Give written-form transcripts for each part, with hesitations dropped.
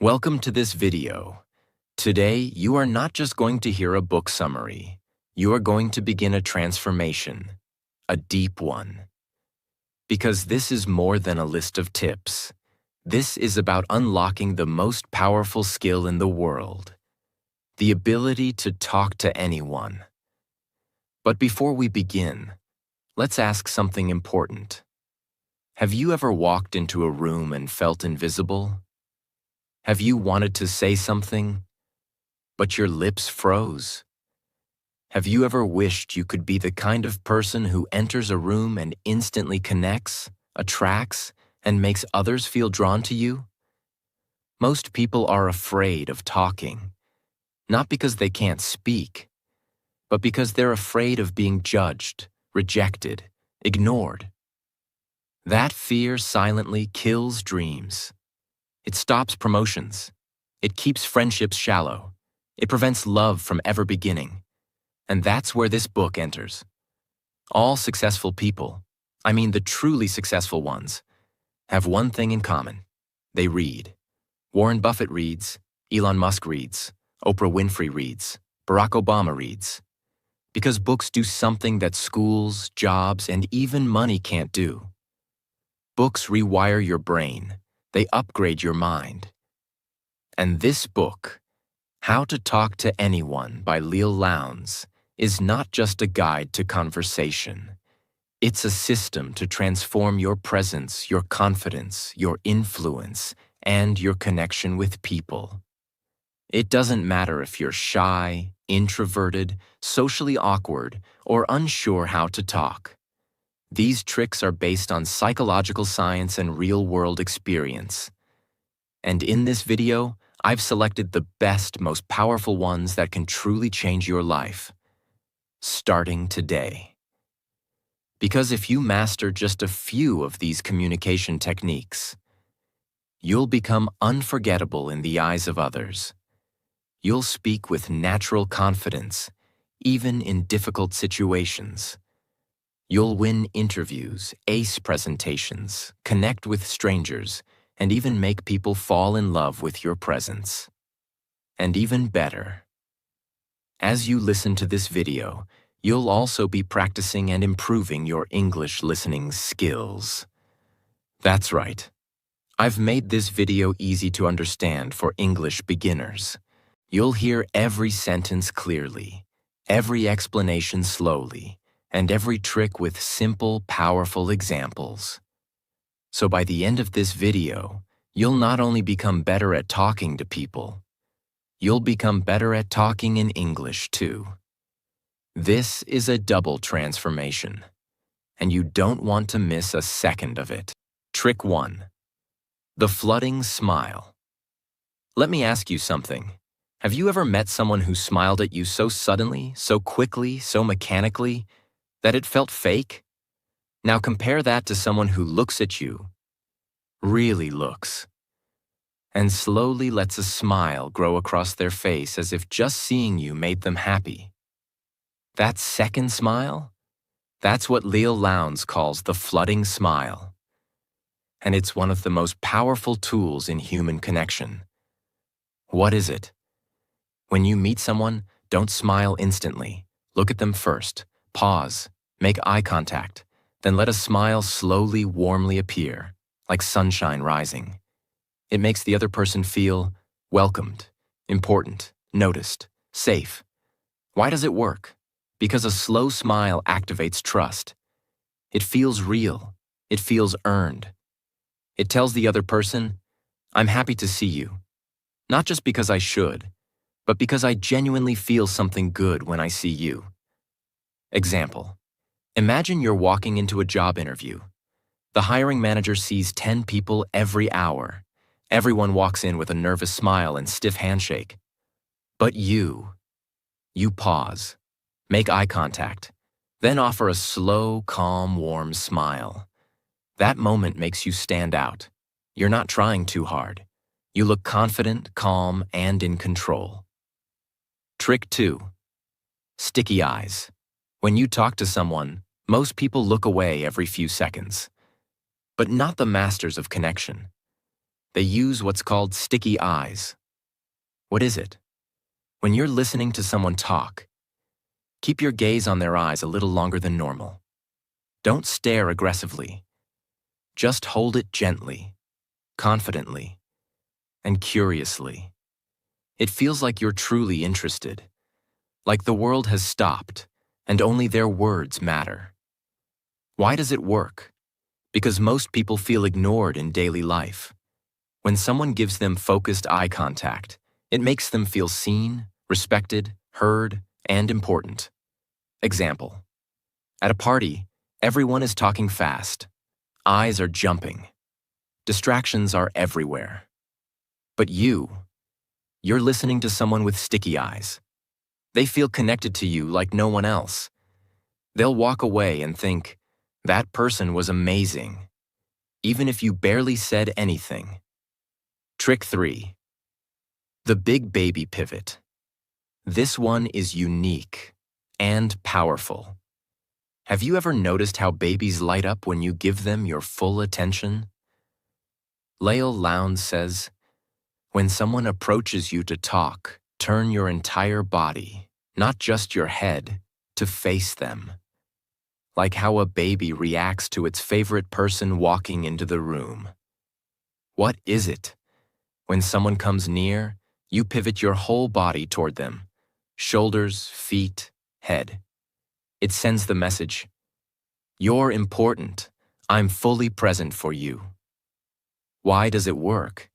Welcome to this video. Today, you are not just going to hear a book summary. You are going to begin a transformation, a deep one. Because this is more than a list of tips. This is about unlocking the most powerful skill in the world, the ability to talk to anyone. But before we begin, let's ask something important. Have you ever walked into a room and felt invisible? Have you wanted to say something, but your lips froze? Have you ever wished you could be the kind of person who enters a room and instantly connects, attracts, and makes others feel drawn to you? Most people are afraid of talking, not because they can't speak, but because they're afraid of being judged, rejected, ignored. That fear silently kills dreams. It stops promotions. It keeps friendships shallow. It prevents love from ever beginning. And that's where this book enters. All successful people, I mean the truly successful ones, have one thing in common. They read. Warren Buffett reads, Elon Musk reads, Oprah Winfrey reads, Barack Obama reads. Because books do something that schools, jobs, and even money can't do. Books rewire your brain. They upgrade your mind. And this book, How to Talk to Anyone by Leil Lowndes, is not just a guide to conversation. It's a system to transform your presence, your confidence, your influence, and your connection with people. It doesn't matter if you're shy, introverted, socially awkward, or unsure how to talk. These tricks are based on psychological science and real-world experience. And in this video, I've selected the best, most powerful ones that can truly change your life, starting today. Because if you master just a few of these communication techniques, you'll become unforgettable in the eyes of others. You'll speak with natural confidence, even in difficult situations. You'll win interviews, ace presentations, connect with strangers, and even make people fall in love with your presence. And even better, as you listen to this video, you'll also be practicing and improving your English listening skills. That's right. I've made this video easy to understand for English beginners. You'll hear every sentence clearly, every explanation slowly, and every trick with simple, powerful examples. So by the end of this video, you'll not only become better at talking to people, you'll become better at talking in English too. This is a double transformation, and you don't want to miss a second of it. Trick 1. The flooding smile. Let me ask you something. Have you ever met someone who smiled at you so suddenly, so quickly, so mechanically, that it felt fake? Now compare that to someone who looks at you, really looks, and slowly lets a smile grow across their face as if just seeing you made them happy. That second smile? That's what Leil Lowndes calls the flooding smile. And it's one of the most powerful tools in human connection. What is it? When you meet someone, don't smile instantly. Look at them first. Pause. Make eye contact, then let a smile slowly, warmly appear, like sunshine rising. It makes the other person feel welcomed, important, noticed, safe. Why does it work? Because a slow smile activates trust. It feels real. It feels earned. It tells the other person, I'm happy to see you. Not just because I should, but because I genuinely feel something good when I see you. Example. Imagine you're walking into a job interview. The hiring manager sees 10 people every hour. Everyone walks in with a nervous smile and stiff handshake. But you pause, make eye contact, then offer a slow, calm, warm smile. That moment makes you stand out. You're not trying too hard. You look confident, calm, and in control. Trick 2. Sticky eyes. When you talk to someone, most people look away every few seconds. But not the masters of connection. They use what's called sticky eyes. What is it? When you're listening to someone talk, keep your gaze on their eyes a little longer than normal. Don't stare aggressively. Just hold it gently, confidently, and curiously. It feels like you're truly interested, like the world has stopped and only their words matter. Why does it work? Because most people feel ignored in daily life. When someone gives them focused eye contact, it makes them feel seen, respected, heard, and important. Example: at a party, everyone is talking fast. Eyes are jumping. Distractions are everywhere. But you're listening to someone with sticky eyes. They feel connected to you like no one else. They'll walk away and think, that person was amazing, even if you barely said anything. Trick 3. The big baby pivot. This one is unique and powerful. Have you ever noticed how babies light up when you give them your full attention? Leil Lowndes says, when someone approaches you to talk, turn your entire body, not just your head, to face them. Like how a baby reacts to its favorite person walking into the room. What is it? When someone comes near, you pivot your whole body toward them. Shoulders, feet, head. It sends the message, you're important. I'm fully present for you. Why does it work?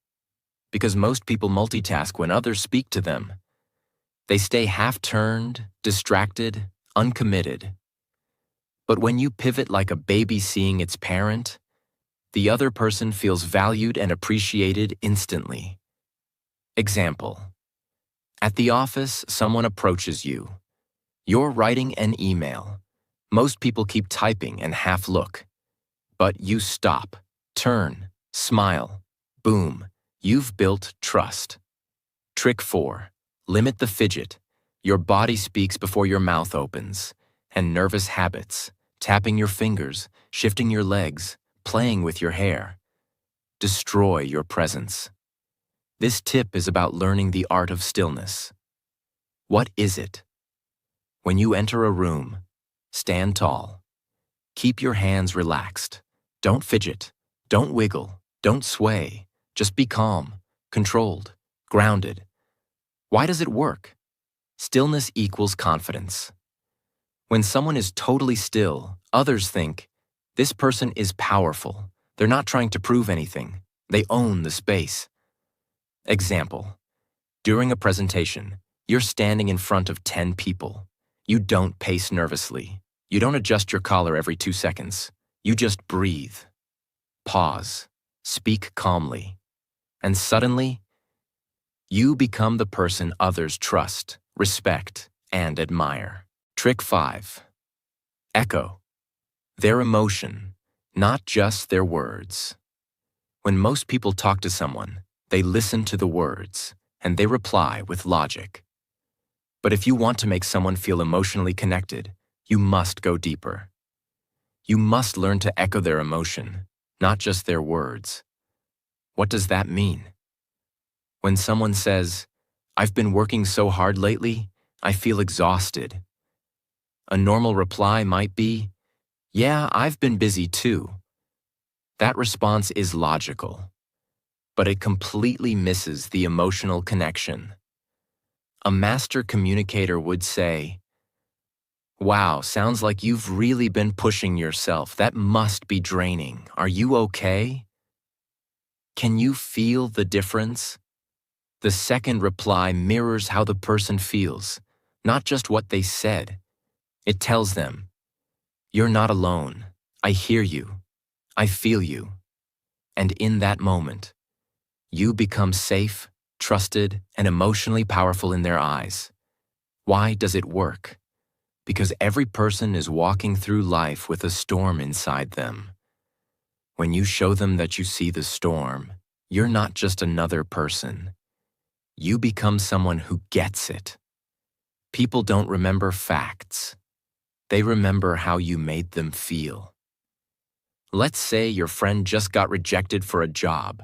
Because most people multitask when others speak to them. They stay half-turned, distracted, uncommitted. But when you pivot like a baby seeing its parent, the other person feels valued and appreciated instantly. Example: at the office, someone approaches you. You're writing an email. Most people keep typing and half look. But you stop, turn, smile. Boom, you've built trust. Trick 4. Limit the fidget. Your body speaks before your mouth opens. And nervous habits, tapping your fingers, shifting your legs, playing with your hair, destroy your presence. This tip is about learning the art of stillness. What is it? When you enter a room, stand tall. Keep your hands relaxed. Don't fidget. Don't wiggle. Don't sway. Just be calm, controlled, grounded. Why does it work? Stillness equals confidence. When someone is totally still, others think, this person is powerful. They're not trying to prove anything. They own the space. Example: during a presentation, you're standing in front of 10 people. You don't pace nervously. You don't adjust your collar every 2 seconds. You just breathe. Pause. Speak calmly. And suddenly, you become the person others trust, respect, and admire. Trick 5. Echo. Their emotion, not just their words. When most people talk to someone, they listen to the words, and they reply with logic. But if you want to make someone feel emotionally connected, you must go deeper. You must learn to echo their emotion, not just their words. What does that mean? When someone says, "I've been working so hard lately, I feel exhausted," a normal reply might be, "Yeah, I've been busy too." That response is logical, but it completely misses the emotional connection. A master communicator would say, "Wow, sounds like you've really been pushing yourself. That must be draining. Are you okay?" Can you feel the difference? The second reply mirrors how the person feels, not just what they said. It tells them, "You're not alone. I hear you. I feel you." And in that moment, you become safe, trusted, and emotionally powerful in their eyes. Why does it work? Because every person is walking through life with a storm inside them. When you show them that you see the storm, you're not just another person. You become someone who gets it. People don't remember facts. They remember how you made them feel. Let's say your friend just got rejected for a job.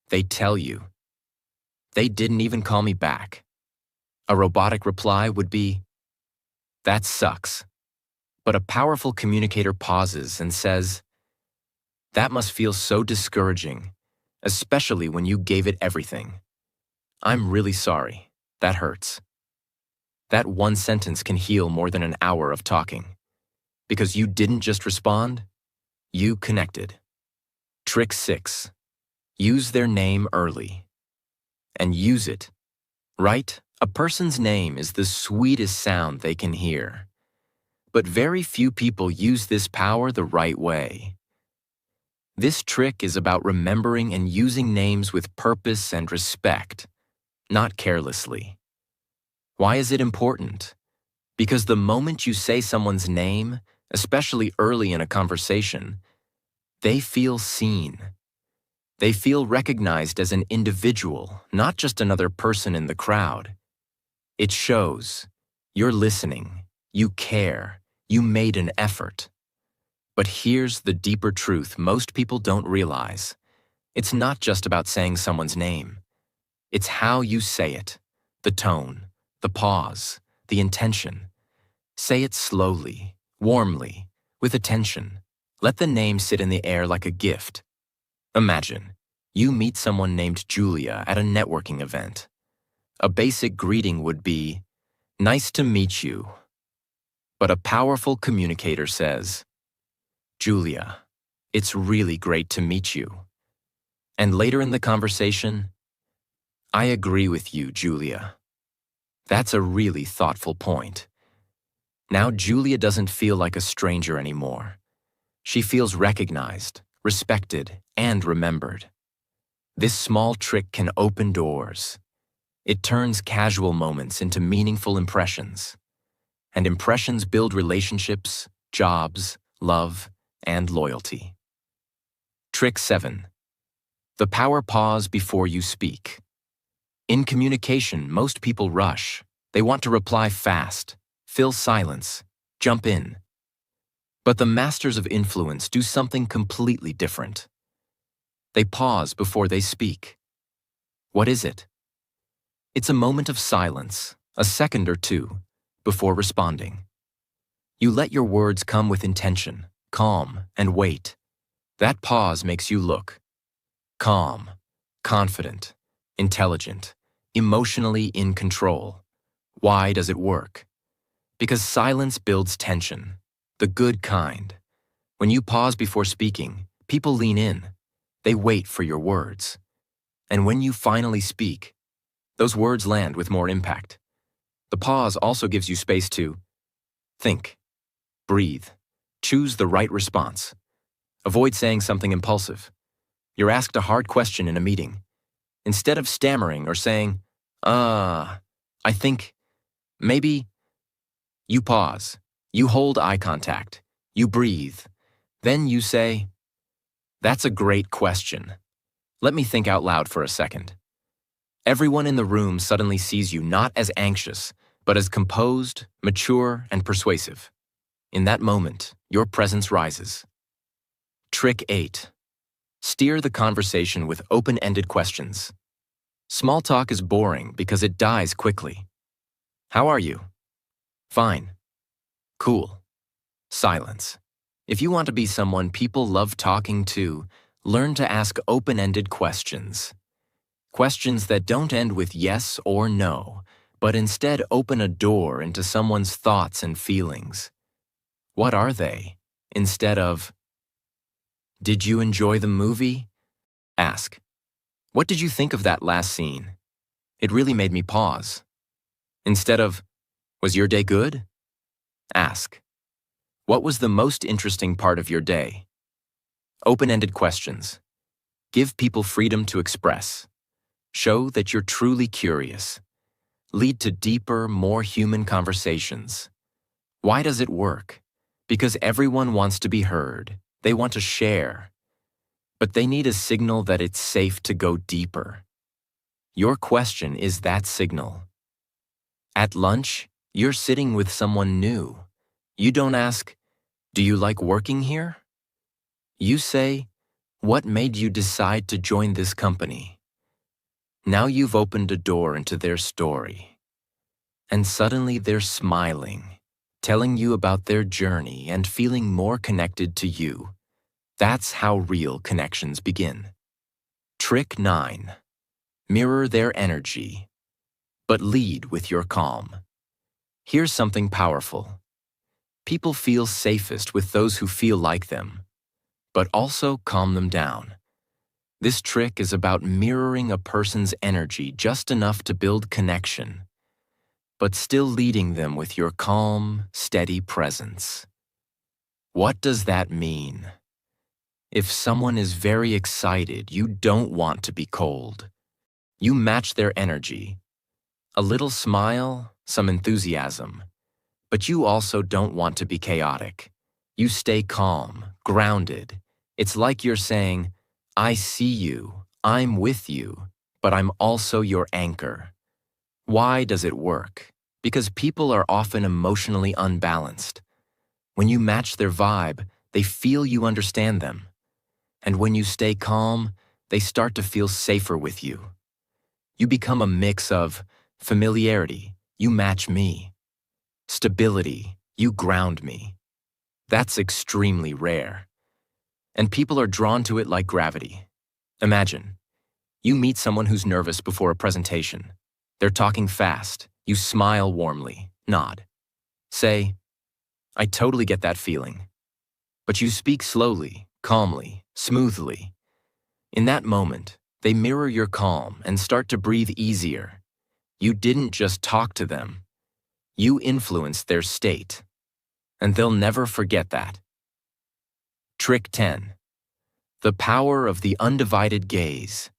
They tell you, "They didn't even call me back." A robotic reply would be, "That sucks." But a powerful communicator pauses and says, "That must feel so discouraging, especially when you gave it everything. I'm really sorry. That hurts." That one sentence can heal more than an hour of talking. Because you didn't just respond, you connected. Trick 6. Use their name early. And use it. Right? A person's name is the sweetest sound they can hear. But very few people use this power the right way. This trick is about remembering and using names with purpose and respect, not carelessly. Why is it important? Because the moment you say someone's name, especially early in a conversation, they feel seen. They feel recognized as an individual, not just another person in the crowd. It shows you're listening, you care, you made an effort. But here's the deeper truth most people don't realize. It's not just about saying someone's name. It's how you say it, the tone, the pause, the intention. Say it slowly, warmly, with attention. Let the name sit in the air like a gift. Imagine, you meet someone named Julia at a networking event. A basic greeting would be, "Nice to meet you." But a powerful communicator says, "Julia, it's really great to meet you." And later in the conversation, "I agree with you, Julia. That's a really thoughtful point." Now Julia doesn't feel like a stranger anymore. She feels recognized, respected, and remembered. This small trick can open doors. It turns casual moments into meaningful impressions. And impressions build relationships, jobs, love, and loyalty. Trick 7. The power pause before you speak. In communication, most people rush. They want to reply fast, fill silence, jump in. But the masters of influence do something completely different. They pause before they speak. What is it? It's a moment of silence, a second or two, before responding. You let your words come with intention, calm, and wait. That pause makes you look calm, confident, intelligent, emotionally in control. Why does it work? Because silence builds tension, the good kind. When you pause before speaking, people lean in. They wait for your words. And when you finally speak, those words land with more impact. The pause also gives you space to think, breathe, choose the right response. Avoid saying something impulsive. You're asked a hard question in a meeting. Instead of stammering or saying, I think, maybe, you pause. You hold eye contact. You breathe. Then you say, "That's a great question. Let me think out loud for a second." Everyone in the room suddenly sees you not as anxious, but as composed, mature, and persuasive. In that moment, your presence rises. Trick 8. Steer the conversation with open-ended questions. Small talk is boring because it dies quickly. How are you? Fine. Cool. Silence. If you want to be someone people love talking to, learn to ask open-ended questions. Questions that don't end with yes or no, but instead open a door into someone's thoughts and feelings. What are they? Instead of, "Did you enjoy the movie?" Ask, "What did you think of that last scene? It really made me pause." Instead of, "Was your day good?" Ask, "What was the most interesting part of your day?" Open-ended questions. Give people freedom to express. Show that you're truly curious. Lead to deeper, more human conversations. Why does it work? Because everyone wants to be heard. They want to share. But they need a signal that it's safe to go deeper. Your question is that signal. At lunch, you're sitting with someone new. You don't ask, "Do you like working here?" You say, "What made you decide to join this company?" Now you've opened a door into their story. And suddenly they're smiling, telling you about their journey and feeling more connected to you. That's how real connections begin. Trick 9. Mirror their energy, but lead with your calm. Here's something powerful. People feel safest with those who feel like them, but also calm them down. This trick is about mirroring a person's energy just enough to build connection, but still leading them with your calm, steady presence. What does that mean? If someone is very excited, you don't want to be cold. You match their energy. A little smile, some enthusiasm. But you also don't want to be chaotic. You stay calm, grounded. It's like you're saying, I see you, I'm with you, but I'm also your anchor. Why does it work? Because people are often emotionally unbalanced. When you match their vibe, they feel you understand them. And when you stay calm, they start to feel safer with you. You become a mix of familiarity, you match me. Stability, you ground me. That's extremely rare. And people are drawn to it like gravity. Imagine, you meet someone who's nervous before a presentation. They're talking fast. You smile warmly, nod. Say, I totally get that feeling. But you speak slowly, calmly, smoothly. In that moment, they mirror your calm and start to breathe easier. You didn't just talk to them. You influenced their state. And they'll never forget that. Trick 10. The power of the undivided gaze.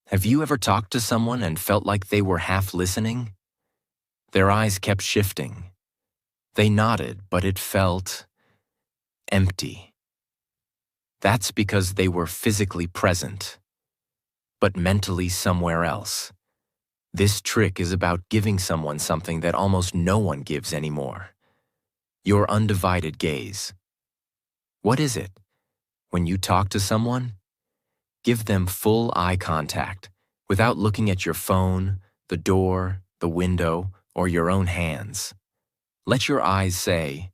Have you ever talked to someone and felt like they were half listening? Their eyes kept shifting. They nodded, but it felt empty. That's because they were physically present, but mentally somewhere else. This trick is about giving someone something that almost no one gives anymore. Your undivided gaze. What is it? When you talk to someone, give them full eye contact without looking at your phone, the door, the window, or your own hands. Let your eyes say,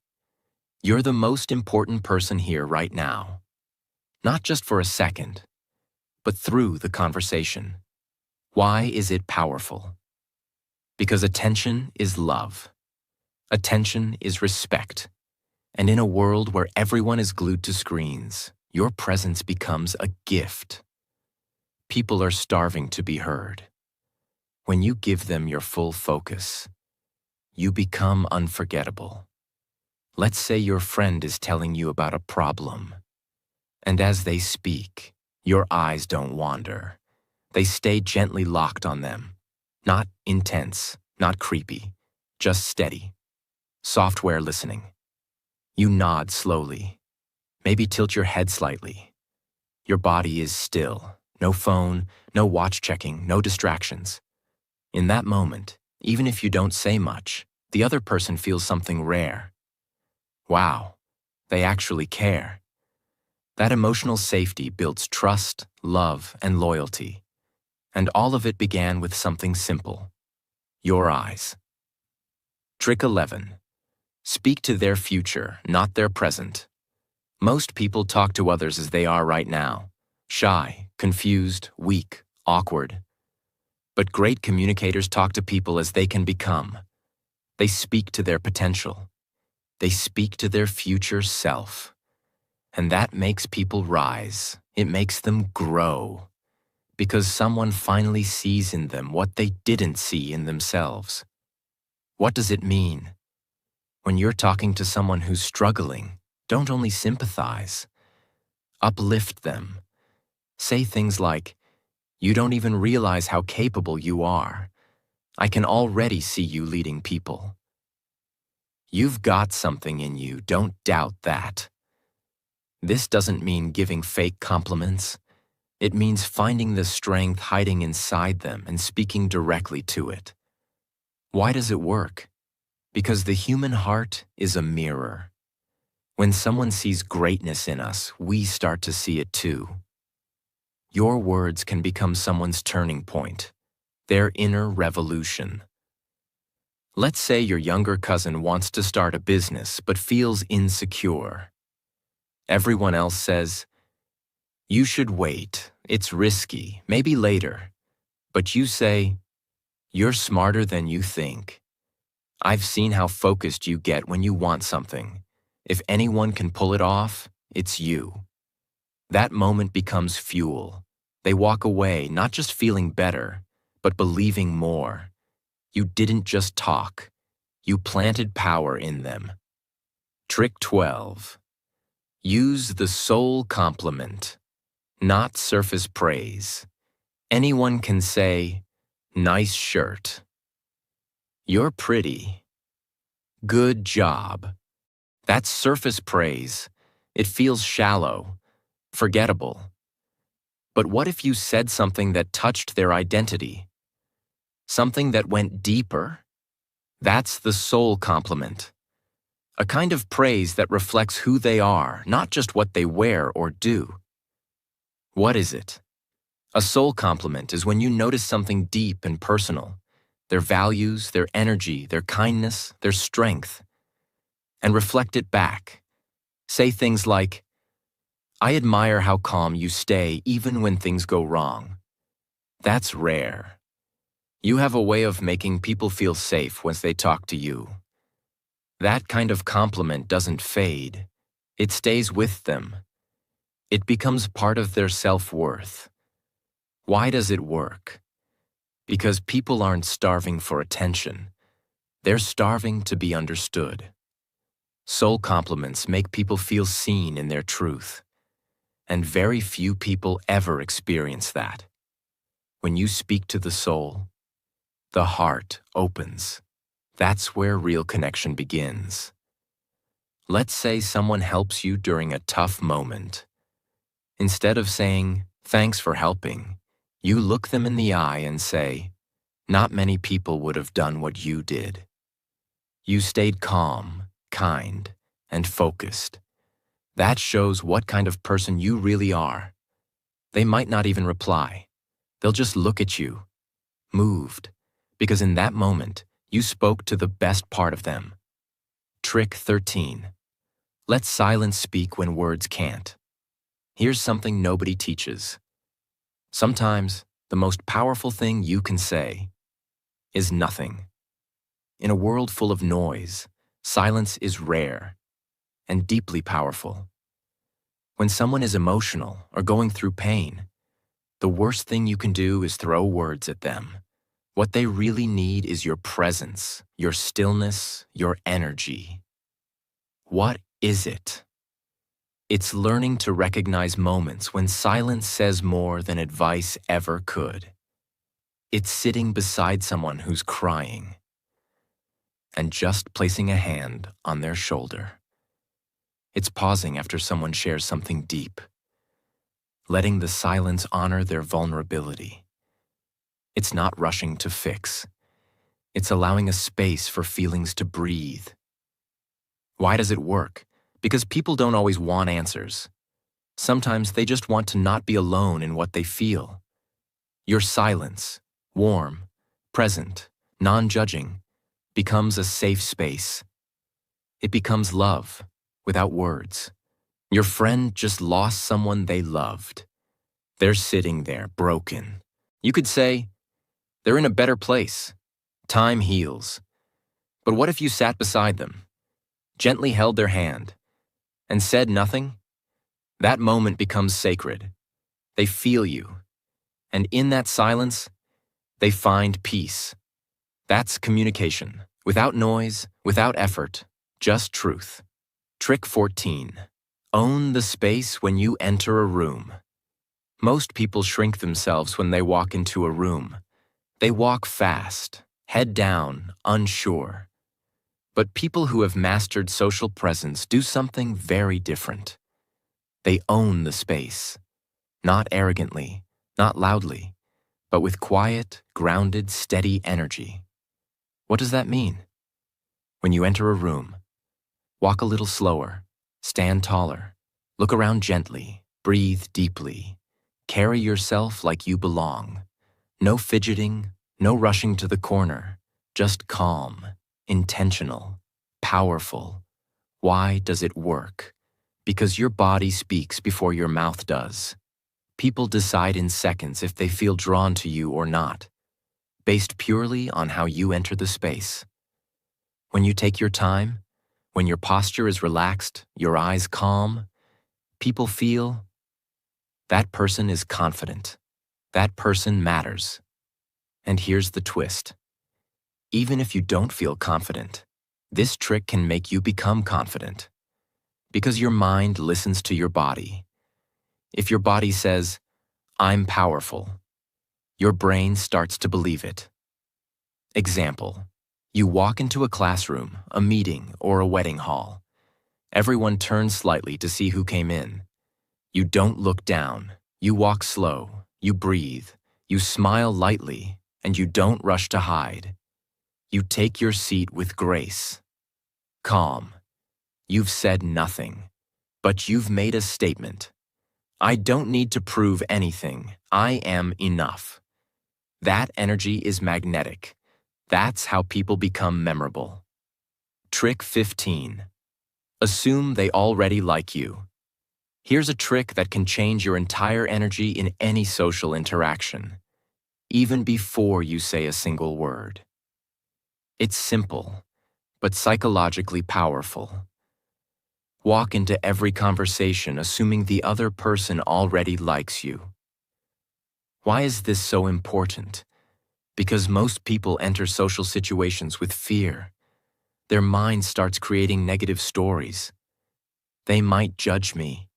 you're the most important person here right now. Not just for a second, but through the conversation. Why is it powerful? Because attention is love. Attention is respect. And in a world where everyone is glued to screens, your presence becomes a gift. People are starving to be heard. When you give them your full focus, you become unforgettable. Let's say your friend is telling you about a problem. And as they speak, your eyes don't wander. They stay gently locked on them. Not intense, not creepy, just steady. Software listening. You nod slowly. Maybe tilt your head slightly. Your body is still. No phone, no watch checking, no distractions. In that moment, even if you don't say much, the other person feels something rare. Wow, they actually care. That emotional safety builds trust, love, and loyalty. And all of it began with something simple. Your eyes. Trick 11. Speak to their future, not their present. Most people talk to others as they are right now. Shy, confused, weak, awkward. But great communicators talk to people as they can become. They speak to their potential. They speak to their future self. And that makes people rise. It makes them grow. Because someone finally sees in them what they didn't see in themselves. What does it mean? When you're talking to someone who's struggling, don't only sympathize. Uplift them. Say things like, you don't even realize how capable you are. I can already see you leading people. You've got something in you, don't doubt that. This doesn't mean giving fake compliments. It means finding the strength hiding inside them and speaking directly to it. Why does it work? Because the human heart is a mirror. When someone sees greatness in us, we start to see it too. your words can become someone's turning point, their inner revolution. Let's say your younger cousin wants to start a business but feels insecure. Everyone else says, "You should wait, it's risky, maybe later." But you say, "You're smarter than you think. I've seen how focused you get when you want something. If anyone can pull it off, it's you." That moment becomes fuel. They walk away not just feeling better, but believing more. You didn't just talk. You planted power in them. Trick 12. Use the soul compliment, not surface praise. Anyone can say, "Nice shirt." "You're pretty." "Good job." That's surface praise. It feels shallow, forgettable. But what if you said something that touched their identity? Something that went deeper? That's the soul compliment. A kind of praise that reflects who they are, not just what they wear or do. What is it? A soul compliment is when you notice something deep and personal, their values, their energy, their kindness, their strength, and reflect it back. Say things like, "I admire how calm you stay even when things go wrong." That's rare. You have a way of making people feel safe once they talk to you. That kind of compliment doesn't fade. It stays with them. It becomes part of their self-worth. Why does it work? Because people aren't starving for attention. They're starving to be understood. Soul compliments make people feel seen in their truth. And very few people ever experience that. When you speak to the soul, the heart opens. That's where real connection begins. Let's say someone helps you during a tough moment. Instead of saying, "Thanks for helping," you look them in the eye and say, "Not many people would have done what you did." You stayed calm, kind, and focused. That shows what kind of person you really are. They might not even reply. They'll just look at you, moved, because in that moment, you spoke to the best part of them. Trick 13. Let silence speak when words can't. Here's something nobody teaches. Sometimes, the most powerful thing you can say is nothing. In a world full of noise, silence is rare and deeply powerful. When someone is emotional or going through pain, the worst thing you can do is throw words at them. What they really need is your presence, your stillness, your energy. What is it? It's learning to recognize moments when silence says more than advice ever could. It's sitting beside someone who's crying and just placing a hand on their shoulder. It's pausing after someone shares something deep, letting the silence honor their vulnerability. It's not rushing to fix. It's allowing a space for feelings to breathe. Why does it work? Because people don't always want answers. Sometimes they just want to not be alone in what they feel. Your silence, warm, present, non-judging, becomes a safe space. It becomes love, without words. Your friend just lost someone they loved. They're sitting there, broken. You could say, "They're in a better place. Time heals." But what if you sat beside them, gently held their hand, and said nothing? That moment becomes sacred. They feel you. And in that silence, they find peace. That's communication. Without noise, without effort, just truth. Trick 14. Own the space when you enter a room. Most people shrink themselves when they walk into a room. They walk fast, head down, unsure. But people who have mastered social presence do something very different. They own the space, not arrogantly, not loudly, but with quiet, grounded, steady energy. What does that mean? When you enter a room, walk a little slower, stand taller, look around gently, breathe deeply. Carry yourself like you belong. No fidgeting, no rushing to the corner. Just calm, intentional, powerful. Why does it work? Because your body speaks before your mouth does. People decide in seconds if they feel drawn to you or not, based purely on how you enter the space. When you take your time, when your posture is relaxed, your eyes calm, people feel that person is confident. That person matters. And here's the twist. Even if you don't feel confident, this trick can make you become confident. Because your mind listens to your body. If your body says, "I'm powerful," your brain starts to believe it. Example, you walk into a classroom, a meeting, or a wedding hall. Everyone turns slightly to see who came in. You don't look down. You walk slow. You breathe. You smile lightly, and you don't rush to hide. You take your seat with grace. Calm. You've said nothing, but you've made a statement. I don't need to prove anything. I am enough. That energy is magnetic. That's how people become memorable. Trick 15. Assume they already like you. Here's a trick that can change your entire energy in any social interaction, even before you say a single word. It's simple, but psychologically powerful. Walk into every conversation assuming the other person already likes you. Why is this so important? Because most people enter social situations with fear. Their mind starts creating negative stories. They might judge me.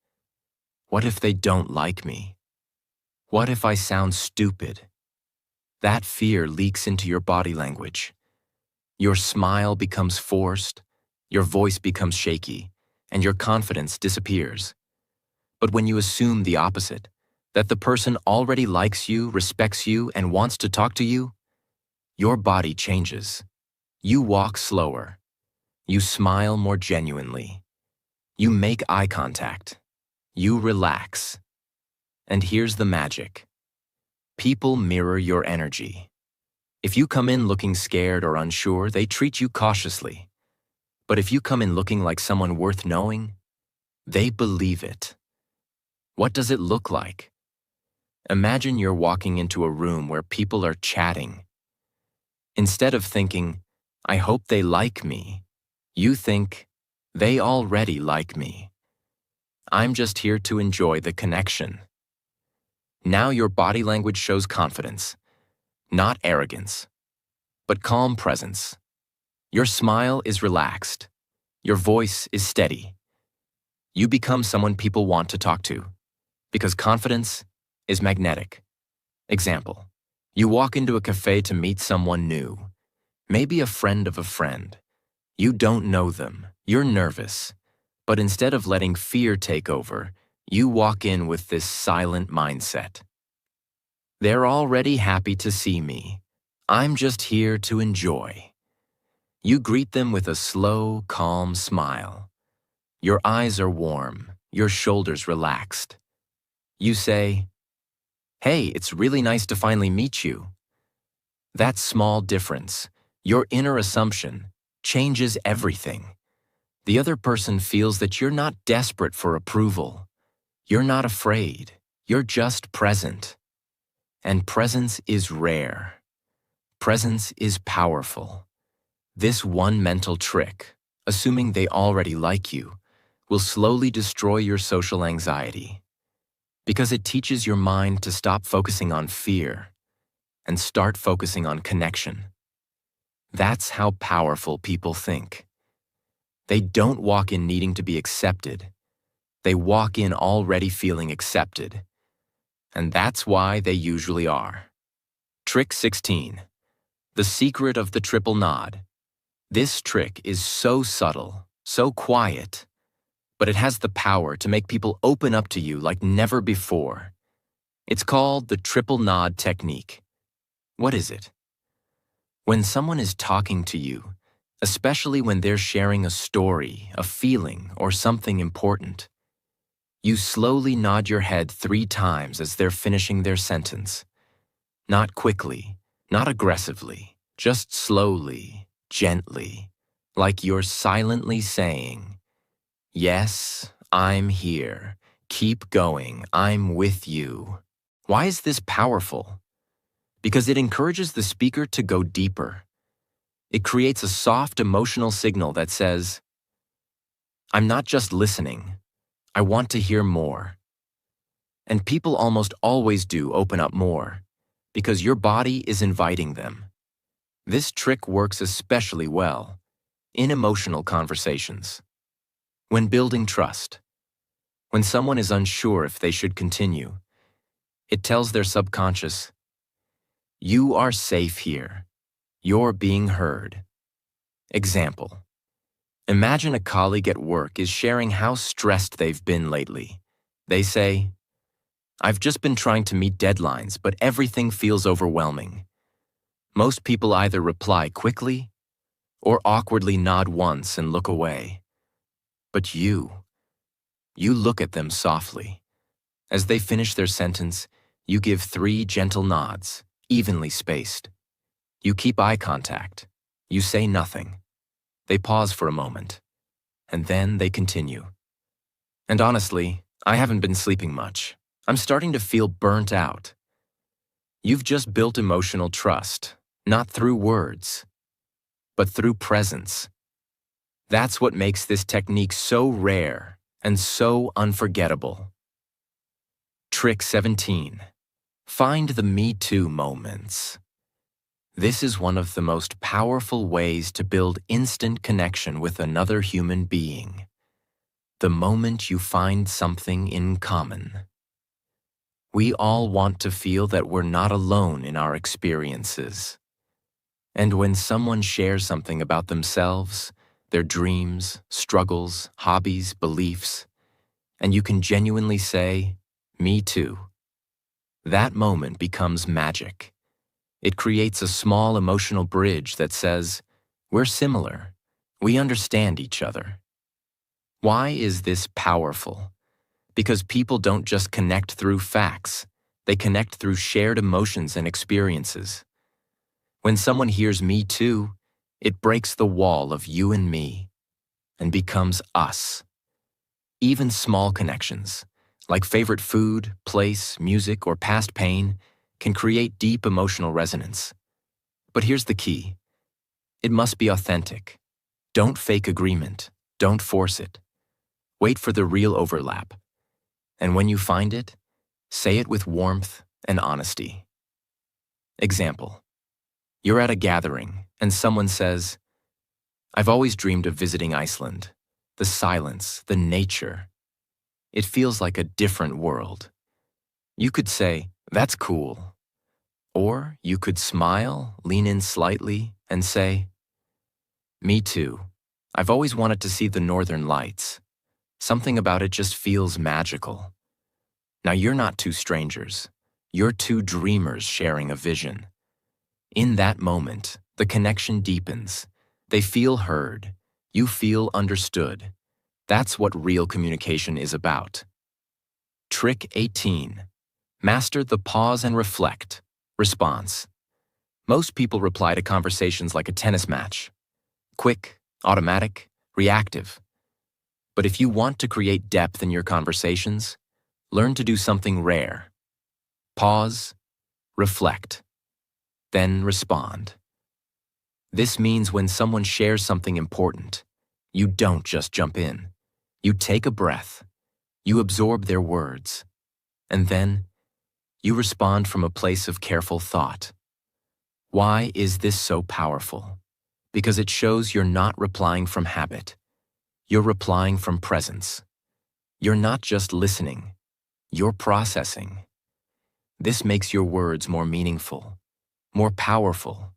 What if they don't like me? What if I sound stupid? That fear leaks into your body language. Your smile becomes forced, your voice becomes shaky, and your confidence disappears. But when you assume the opposite, that the person already likes you, respects you, and wants to talk to you, your body changes. You walk slower. You smile more genuinely. You make eye contact. You relax. And here's the magic. People mirror your energy. If you come in looking scared or unsure, they treat you cautiously. But if you come in looking like someone worth knowing, they believe it. What does it look like? Imagine you're walking into a room where people are chatting. Instead of thinking, I hope they like me, you think, they already like me. I'm just here to enjoy the connection. Now your body language shows confidence, not arrogance, but calm presence. Your smile is relaxed. Your voice is steady. You become someone people want to talk to, because confidence is magnetic. Example, you walk into a cafe to meet someone new, maybe a friend of a friend. You don't know them, you're nervous, but instead of letting fear take over, you walk in with this silent mindset. They're already happy to see me. I'm just here to enjoy. You greet them with a slow, calm smile. Your eyes are warm, your shoulders relaxed. You say, "Hey, it's really nice to finally meet you." That small difference, your inner assumption, changes everything. The other person feels that you're not desperate for approval. You're not afraid. You're just present. And presence is rare. Presence is powerful. This one mental trick, assuming they already like you, will slowly destroy your social anxiety. Because it teaches your mind to stop focusing on fear and start focusing on connection. That's how powerful people think. They don't walk in needing to be accepted. They walk in already feeling accepted. And that's why they usually are. Trick 16. The secret of the triple nod. This trick is so subtle, so quiet, but it has the power to make people open up to you like never before. It's called the triple nod technique. What is it? When someone is talking to you, especially when they're sharing a story, a feeling, or something important, You slowly nod your head 3 times as they're finishing their sentence. Not quickly, not aggressively, just slowly, gently, like you're silently saying, "Yes, I'm here. Keep going. I'm with you." Why is this powerful? Because it encourages the speaker to go deeper. It creates a soft emotional signal that says, "I'm not just listening. I want to hear more." And people almost always do open up more, because your body is inviting them. This trick works especially well in emotional conversations. When building trust, when someone is unsure if they should continue, it tells their subconscious, "You are safe here. You're being heard." Example: imagine a colleague at work is sharing how stressed they've been lately. They say, "I've just been trying to meet deadlines, but everything feels overwhelming." Most people either reply quickly or awkwardly nod once and look away. But you look at them softly. As they finish their sentence, you give 3 gentle nods, evenly spaced. You keep eye contact. You say nothing. They pause for a moment, and then they continue. "And honestly, I haven't been sleeping much. I'm starting to feel burnt out." You've just built emotional trust, not through words, but through presence. That's what makes this technique so rare and so unforgettable. Trick 17. Find the Me Too moments. This is one of the most powerful ways to build instant connection with another human being. The moment you find something in common. We all want to feel that we're not alone in our experiences. And when someone shares something about themselves, their dreams, struggles, hobbies, beliefs, and you can genuinely say, "Me too," that moment becomes magic. It creates a small emotional bridge that says, "We're similar. We understand each other." Why is this powerful? Because people don't just connect through facts. They connect through shared emotions and experiences. When someone hears "me too," it breaks the wall of you and me and becomes us. Even small connections, like favorite food, place, music, or past pain, can create deep emotional resonance. But here's the key. It must be authentic. Don't fake agreement. Don't force it. Wait for the real overlap. And when you find it, say it with warmth and honesty. Example: you're at a gathering and someone says, "I've always dreamed of visiting Iceland. The silence, the nature. It feels like a different world." You could say, "That's cool." Or you could smile, lean in slightly, and say, "Me too. I've always wanted to see the northern lights. Something about it just feels magical." Now you're not two strangers. You're two dreamers sharing a vision. In that moment, the connection deepens. They feel heard. You feel understood. That's what real communication is about. Trick 18. Master the pause and reflect. Response. Most people reply to conversations like a tennis match. Quick, automatic, reactive. But if you want to create depth in your conversations, learn to do something rare. Pause, reflect, then respond. This means when someone shares something important, you don't just jump in. You take a breath, you absorb their words, and then you respond from a place of careful thought. Why is this so powerful? Because it shows you're not replying from habit. You're replying from presence. You're not just listening, you're processing. This makes your words more meaningful, more powerful,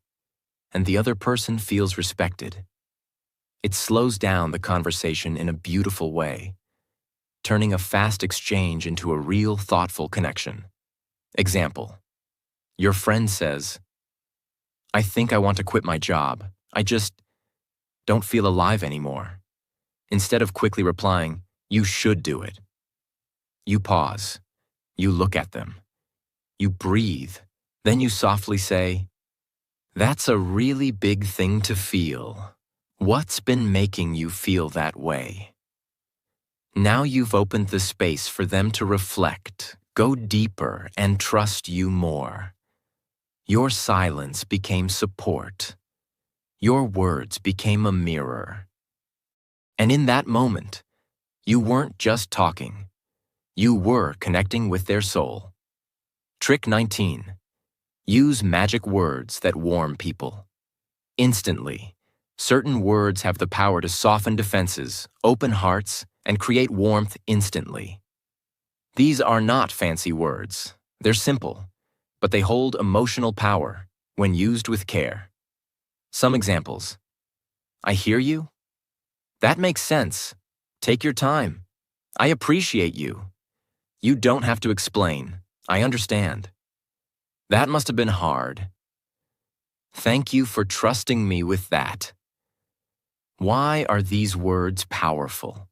and the other person feels respected. It slows down the conversation in a beautiful way, turning a fast exchange into a real, thoughtful connection. Example: your friend says, "I think I want to quit my job. I just don't feel alive anymore." Instead of quickly replying, "You should do it," You pause. You look at them. You breathe. Then you softly say, "That's a really big thing to feel. What's been making you feel that way?" Now you've opened the space for them to reflect, go deeper, and trust you more. Your silence became support. Your words became a mirror. And in that moment, you weren't just talking. You were connecting with their soul. Trick 19. Use magic words that warm people. Instantly, certain words have the power to soften defenses, open hearts, and create warmth instantly. These are not fancy words. They're simple, but they hold emotional power when used with care. Some examples. "I hear you." "That makes sense." "Take your time." "I appreciate you." "You don't have to explain. I understand." "That must have been hard." "Thank you for trusting me with that." Why are these words powerful?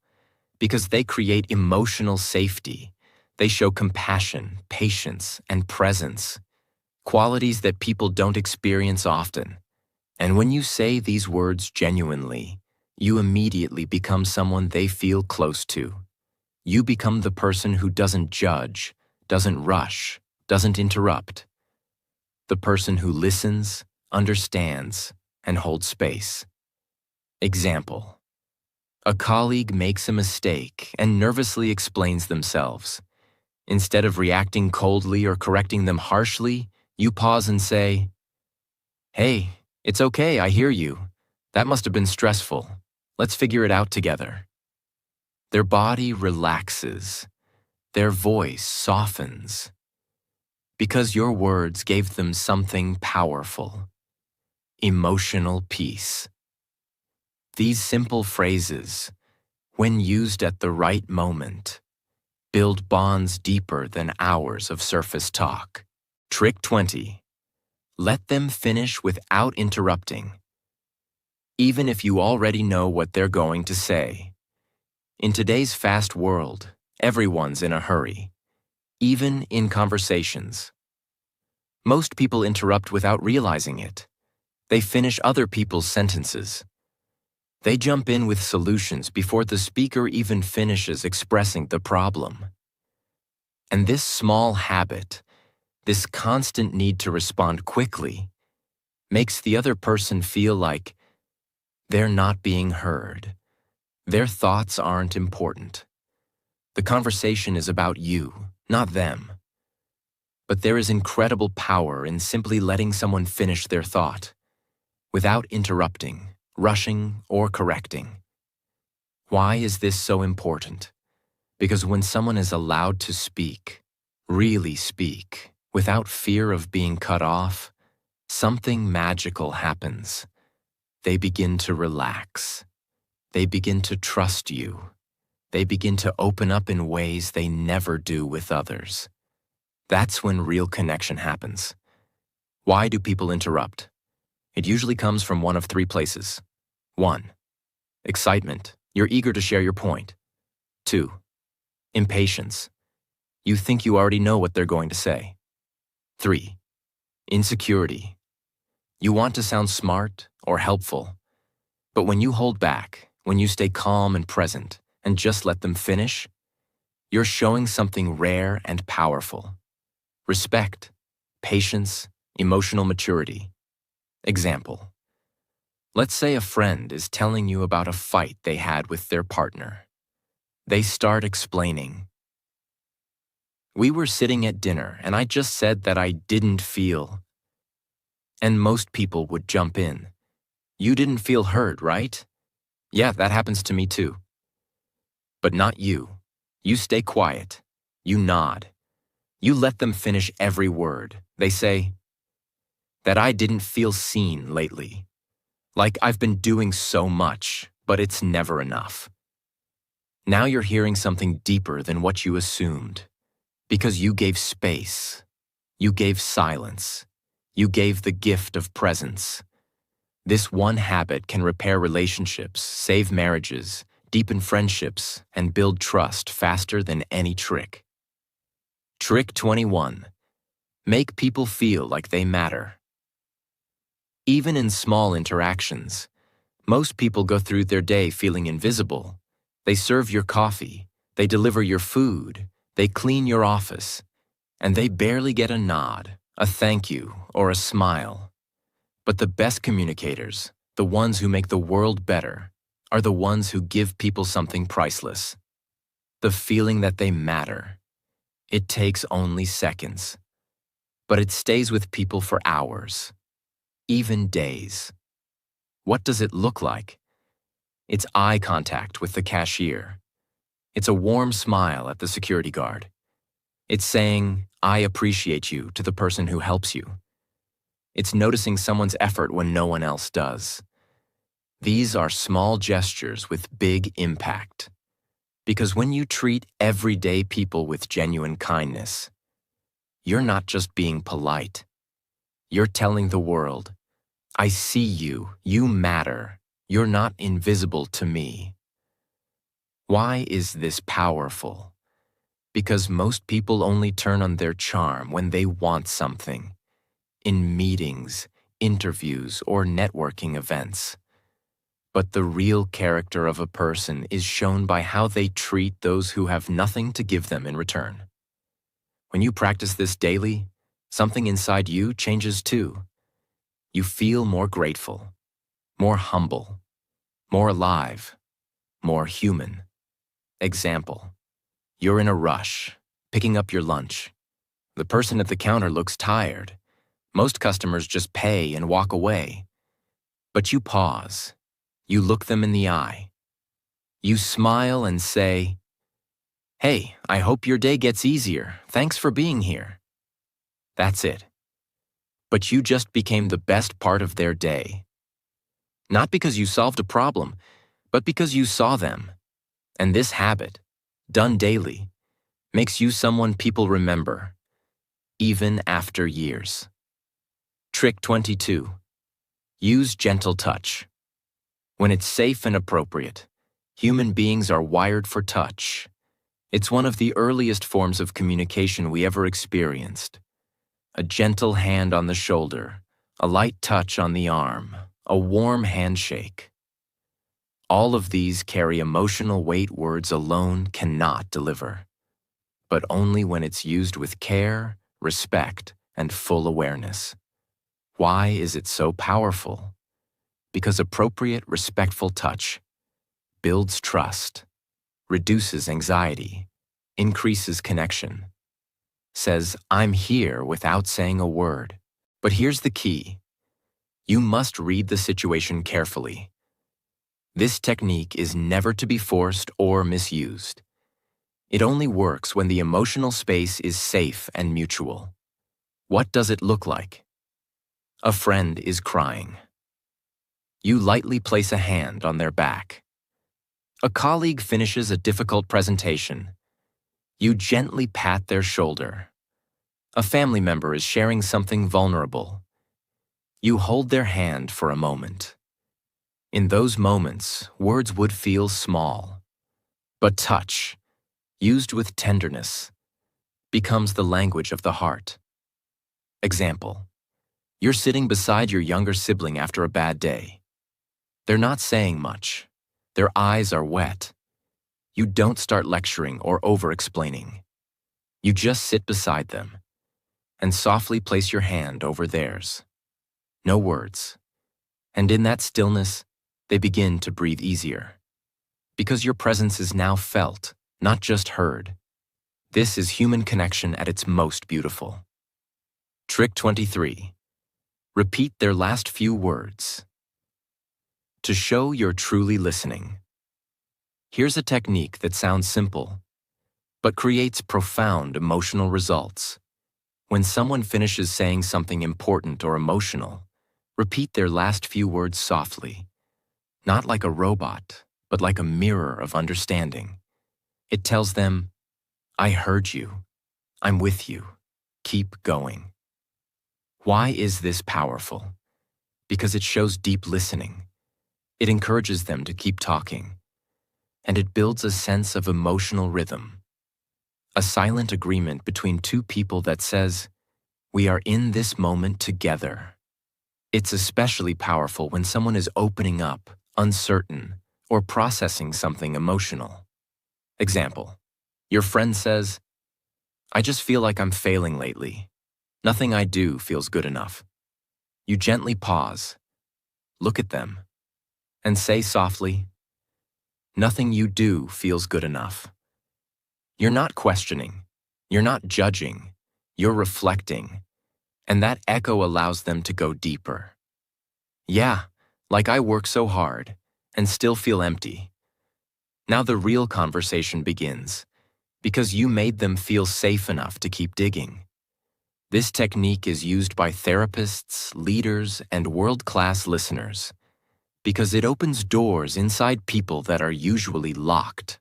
Because they create emotional safety. They show compassion, patience, and presence, qualities that people don't experience often. And when you say these words genuinely, you immediately become someone they feel close to. You become the person who doesn't judge, doesn't rush, doesn't interrupt. The person who listens, understands, and holds space. Example. A colleague makes a mistake and nervously explains themselves. Instead of reacting coldly or correcting them harshly, you pause and say, "Hey, it's okay, I hear you. That must have been stressful. Let's figure it out together." Their body relaxes. Their voice softens. Because your words gave them something powerful. Emotional peace. These simple phrases, when used at the right moment, build bonds deeper than hours of surface talk. Trick 20. Let them finish without interrupting, even if you already know what they're going to say. In today's fast world, everyone's in a hurry, even in conversations. Most people interrupt without realizing it. They finish other people's sentences. They jump in with solutions before the speaker even finishes expressing the problem. And this small habit, this constant need to respond quickly, makes the other person feel like they're not being heard. Their thoughts aren't important. The conversation is about you, not them. But there is incredible power in simply letting someone finish their thought, without interrupting, rushing, or correcting. Why is this so important? Because when someone is allowed to speak, really speak, without fear of being cut off, something magical happens. They begin to relax. They begin to trust you. They begin to open up in ways they never do with others. That's when real connection happens. Why do people interrupt? It usually comes from one of three places. 1. Excitement. You're eager to share your point. 2. Impatience. You think you already know what they're going to say. 3. Insecurity. You want to sound smart or helpful, but when you hold back, when you stay calm and present and just let them finish, you're showing something rare and powerful. Respect, patience, emotional maturity. Example. Let's say a friend is telling you about a fight they had with their partner. They start explaining. "We were sitting at dinner and I just said that I didn't feel." And most people would jump in. "You didn't feel heard, right?" "Yeah, that happens to me too." But not you. You stay quiet. You nod. You let them finish every word. They say, "That I didn't feel seen lately. Like I've been doing so much, but it's never enough." Now you're hearing something deeper than what you assumed. Because you gave space. You gave silence. You gave the gift of presence. This one habit can repair relationships, save marriages, deepen friendships, and build trust faster than any trick. Trick 21. Make people feel like they matter. Even in small interactions, most people go through their day feeling invisible. They serve your coffee, they deliver your food, they clean your office, and they barely get a nod, a thank you, or a smile. But the best communicators, the ones who make the world better, are the ones who give people something priceless. The feeling that they matter. It takes only seconds, but it stays with people for hours, even days. What does it look like? It's eye contact with the cashier. It's a warm smile at the security guard. It's saying, "I appreciate you," to the person who helps you. It's noticing someone's effort when no one else does. These are small gestures with big impact. Because when you treat everyday people with genuine kindness, you're not just being polite. You're telling the world, "I see you, you matter, you're not invisible to me." Why is this powerful? Because most people only turn on their charm when they want something. In meetings, interviews, or networking events. But the real character of a person is shown by how they treat those who have nothing to give them in return. When you practice this daily, something inside you changes too. You feel more grateful, more humble, more alive, more human. Example, you're in a rush, picking up your lunch. The person at the counter looks tired. Most customers just pay and walk away. But you pause. You look them in the eye. You smile and say, "Hey, I hope your day gets easier. Thanks for being here." That's it. But you just became the best part of their day. Not because you solved a problem, but because you saw them. And this habit, done daily, makes you someone people remember, even after years. Trick 22. Use gentle touch. When it's safe and appropriate, human beings are wired for touch. It's one of the earliest forms of communication we ever experienced. A gentle hand on the shoulder, a light touch on the arm, a warm handshake. All of these carry emotional weight words alone cannot deliver, but only when it's used with care, respect, and full awareness. Why is it so powerful? Because appropriate, respectful touch builds trust, reduces anxiety, increases connection, says, "I'm here," without saying a word. But here's the key. You must read the situation carefully. This technique is never to be forced or misused. It only works when the emotional space is safe and mutual. What does it look like? A friend is crying. You lightly place a hand on their back. A colleague finishes a difficult presentation. You gently pat their shoulder. A family member is sharing something vulnerable. You hold their hand for a moment. In those moments, words would feel small. But touch, used with tenderness, becomes the language of the heart. Example, you're sitting beside your younger sibling after a bad day. They're not saying much. Their eyes are wet. You don't start lecturing or over-explaining. You just sit beside them and softly place your hand over theirs. No words. And in that stillness, they begin to breathe easier. Because your presence is now felt, not just heard. This is human connection at its most beautiful. Trick 23. Repeat their last few words. To show you're truly listening. Here's a technique that sounds simple, but creates profound emotional results. When someone finishes saying something important or emotional, repeat their last few words softly. Not like a robot, but like a mirror of understanding. It tells them, "I heard you. I'm with you. Keep going." Why is this powerful? Because it shows deep listening. It encourages them to keep talking. And it builds a sense of emotional rhythm. a silent agreement between two people that says, "We are in this moment together." It's especially powerful when someone is opening up, uncertain, or processing something emotional. Example, your friend says, "I just feel like I'm failing lately. Nothing I do feels good enough." You gently pause, look at them, and say softly, "Nothing you do feels good enough." You're not questioning, you're not judging, you're reflecting, and that echo allows them to go deeper. "Yeah, like I work so hard and still feel empty." Now the real conversation begins, because you made them feel safe enough to keep digging. This technique is used by therapists, leaders, and world-class listeners, because it opens doors inside people that are usually locked.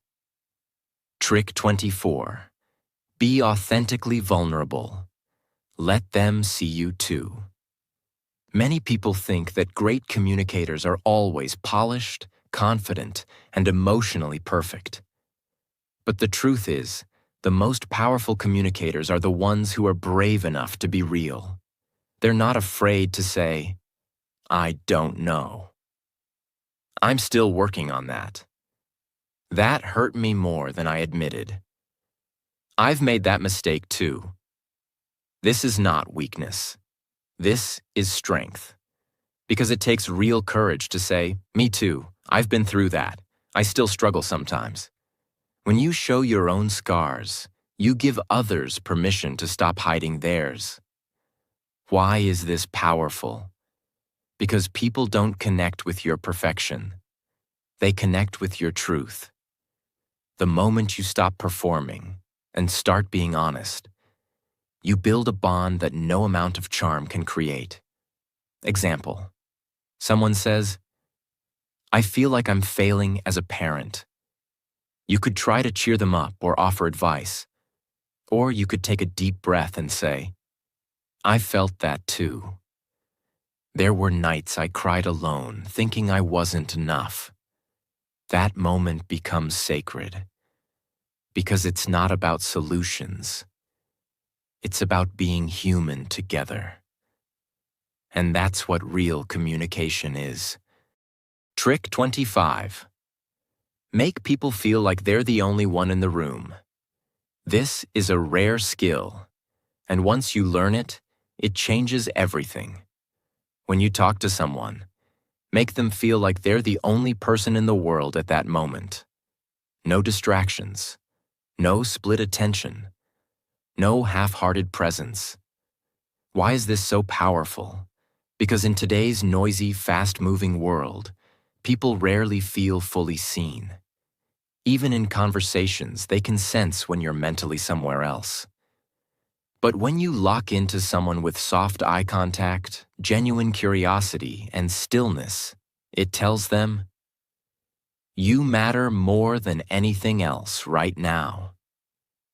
Trick 24. Be authentically vulnerable. Let them see you too. Many people think that great communicators are always polished, confident, and emotionally perfect. But the truth is, the most powerful communicators are the ones who are brave enough to be real. They're not afraid to say, "I don't know. I'm still working on that. That hurt me more than I admitted. I've made that mistake too." This is not weakness. This is strength. Because it takes real courage to say, "Me too, I've been through that. I still struggle sometimes." When you show your own scars, you give others permission to stop hiding theirs. Why is this powerful? Because people don't connect with your perfection. They connect with your truth. The moment you stop performing and start being honest, you build a bond that no amount of charm can create. Example, someone says, "I feel like I'm failing as a parent." You could try to cheer them up or offer advice. Or you could take a deep breath and say, "I felt that too. There were nights I cried alone, thinking I wasn't enough." That moment becomes sacred. Because it's not about solutions. It's about being human together. And that's what real communication is. Trick 25. Make people feel like they're the only one in the room. This is a rare skill, and once you learn it, it changes everything. When you talk to someone, make them feel like they're the only person in the world at that moment. No distractions, no split attention, no half-hearted presence. Why is this so powerful? Because in today's noisy, fast-moving world, people rarely feel fully seen. Even in conversations, they can sense when you're mentally somewhere else. But when you lock into someone with soft eye contact, genuine curiosity, and stillness, it tells them, "You matter more than anything else right now."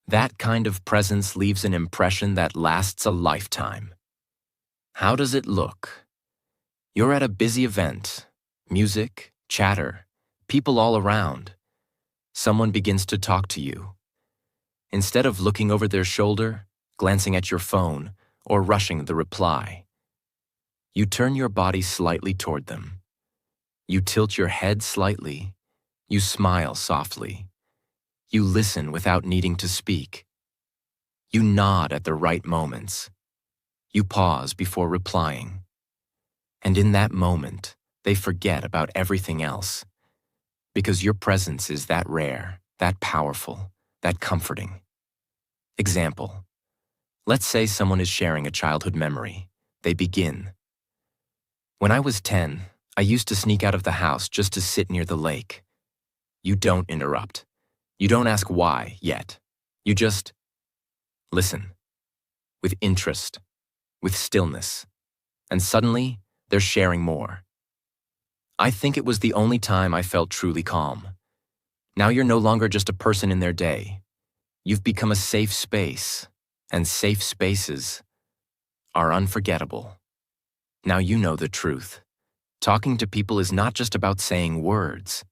That kind of presence leaves an impression that lasts a lifetime. How does it look? You're at a busy event, music, chatter, people all around. Someone begins to talk to you. Instead of looking over their shoulder, glancing at your phone, or rushing the reply, you turn your body slightly toward them. You tilt your head slightly. You smile softly. You listen without needing to speak. You nod at the right moments. You pause before replying. And in that moment, they forget about everything else. Because your presence is that rare, that powerful, that comforting. Example, let's say someone is sharing a childhood memory. They begin, "When I was 10, I used to sneak out of the house just to sit near the lake." You don't interrupt. You don't ask why yet. You just listen, with interest, with stillness, and suddenly they're sharing more. "I think it was the only time I felt truly calm." Now you're no longer just a person in their day. You've become a safe space, and safe spaces are unforgettable. Now you know the truth. Talking to people is not just about saying words.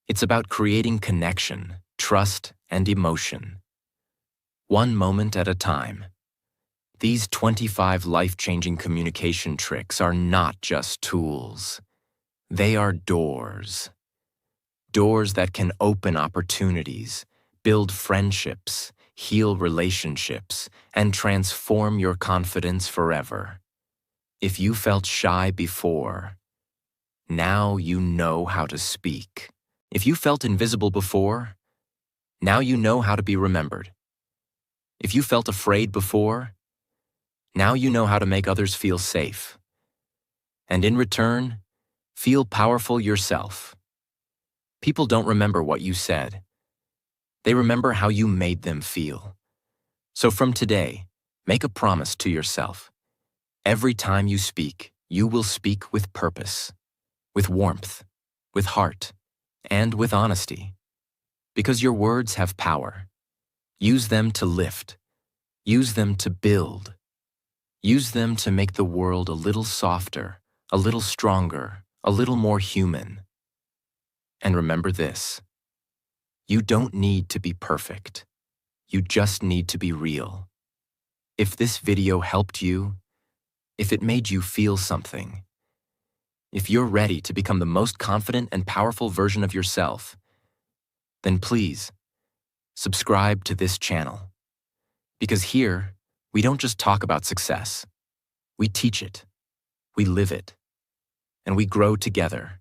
It's about creating connection, trust, and emotion. one moment at a time. These 25 life-changing communication tricks are not just tools. They are doors. Doors that can open opportunities, build friendships, heal relationships, and transform your confidence forever. If you felt shy before, now you know how to speak. If you felt invisible before, now you know how to be remembered. If you felt afraid before, now you know how to make others feel safe. And in return, feel powerful yourself. People don't remember what you said. They remember how you made them feel. So from today, make a promise to yourself. Every time you speak, you will speak with purpose, with warmth, with heart, and with honesty. Because your words have power. Use them to lift. Use them to build. Use them to make the world a little softer, a little stronger, a little more human. And remember this: you don't need to be perfect. You just need to be real. If this video helped you, if it made you feel something, if you're ready to become the most confident and powerful version of yourself, then please subscribe to this channel. Because here, we don't just talk about success. We teach it, we live it, and we grow together.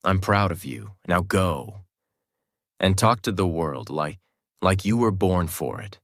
I'm proud of you. Now go and talk to the world like you were born for it.